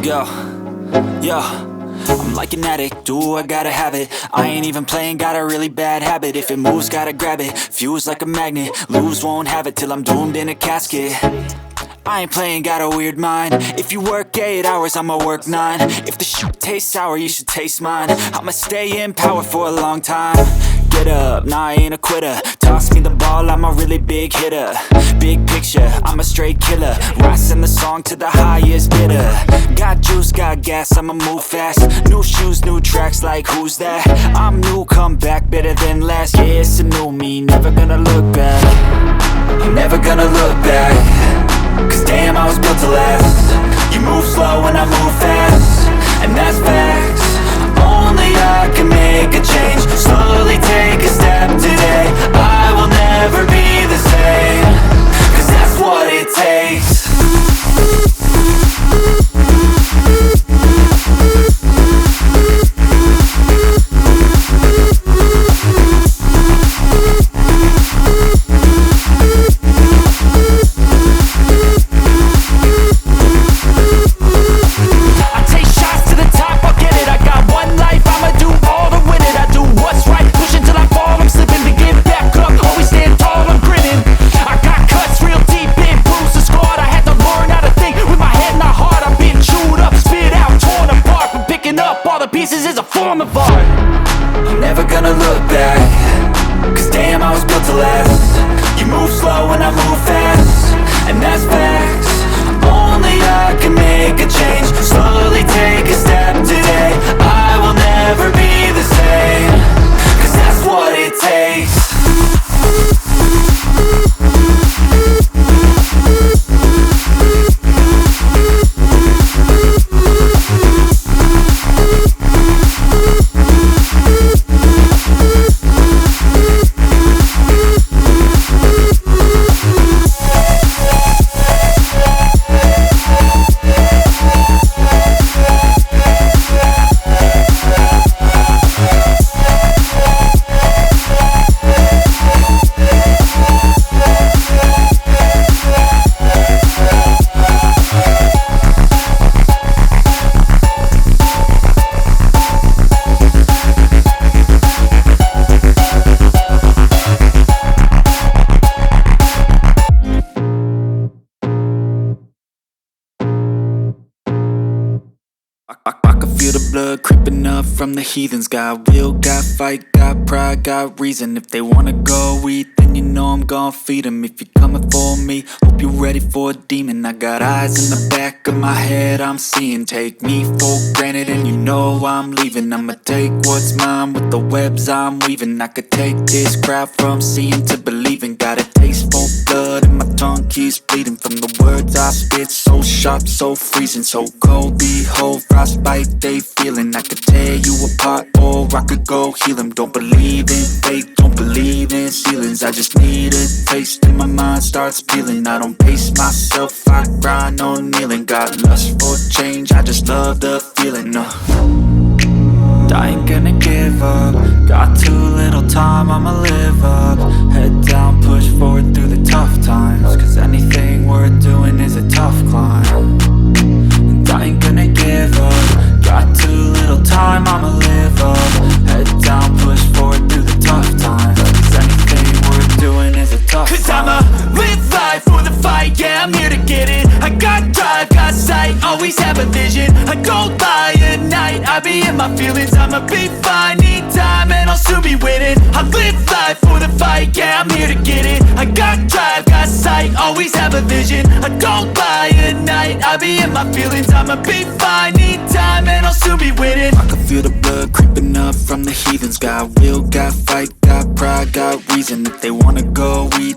Let's go. Yo, I'm like an addict, do I gotta have it. I ain't even playing, got a really bad habit. If it moves, gotta grab it, fuse like a magnet. Lose, won't have it till I'm doomed in a casket. I ain't playing, got a weird mind. If you work 8 hours, I'ma work 9. If the shit tastes sour, you should taste mine. I'ma stay in power for a long time. Get up, nah, I ain't a quitter. Toss me the ball, I'm a really big hitter. Big picture, I'm a straight killer. Rising the song to the highest bidder. Got juice, got gas, I'ma move fast. New shoes, new tracks, like who's that? I'm new, come back, better than last. Yeah, it's a new me, never gonna look back. I'm never gonna look back. Cause damn, I was built to last. You move slow and I move fast, and that's facts. Only I can make a change. Slowly take a step today. I will never be the same. Cause that's what it takes. Pieces is a form of art. I'm never gonna look back. Cause damn, I was built to last. You move slow and I move fast, and that's facts. Only I can make a change. Slowly take a step today. I will never be the same. Cause that's what it takes. I can feel the blood creeping up from the heathens. Got will, got fight, got pride, got reason. If they wanna go eat, then you know I'm gon' feed them. If you're coming for me, hope you're ready for a demon. I got eyes in the back of my head, I'm seeing. Take me for granted and you know I'm leaving. I'ma take what's mine with the webs I'm weaving. I could take this crowd from seeing to believing. Got a taste for blood and my tongue keeps bleeding. From the words I spit, so sharp, so freezing. So cold, behold, frostbite they feeling. I could tear you apart or I could go heal them. Don't believe in fate, don't believe in ceilings. I just need a taste and my mind starts peeling. I don't pace myself, I grind on kneeling. Got lust for change, I just love the feeling. I ain't gonna give up. Got too little time, I'ma live up. Head down, push forward through the tough times. Cause anything worth doing is a tough climb. And I ain't gonna give up. Got too little time, I'ma live up. Head down, push forward through the tough times. Cause anything worth doing is a tough climb. Cause I'ma live life for the fight, yeah, I'm here to get it. I got drive, got sight, always have a vision. I don't lie at night, I be in my feelings. I'ma be fine, need time and I'll soon be winning. I live life for the fight, yeah, I'm here to get it. I got drive, got sight, always have a vision. I don't lie at night, I be in my feelings. I'ma be fine, need time and I'll soon be winning. I can feel the blood creeping up from the heathens. Got will, got fight, got pride, got reason. If they wanna go eat,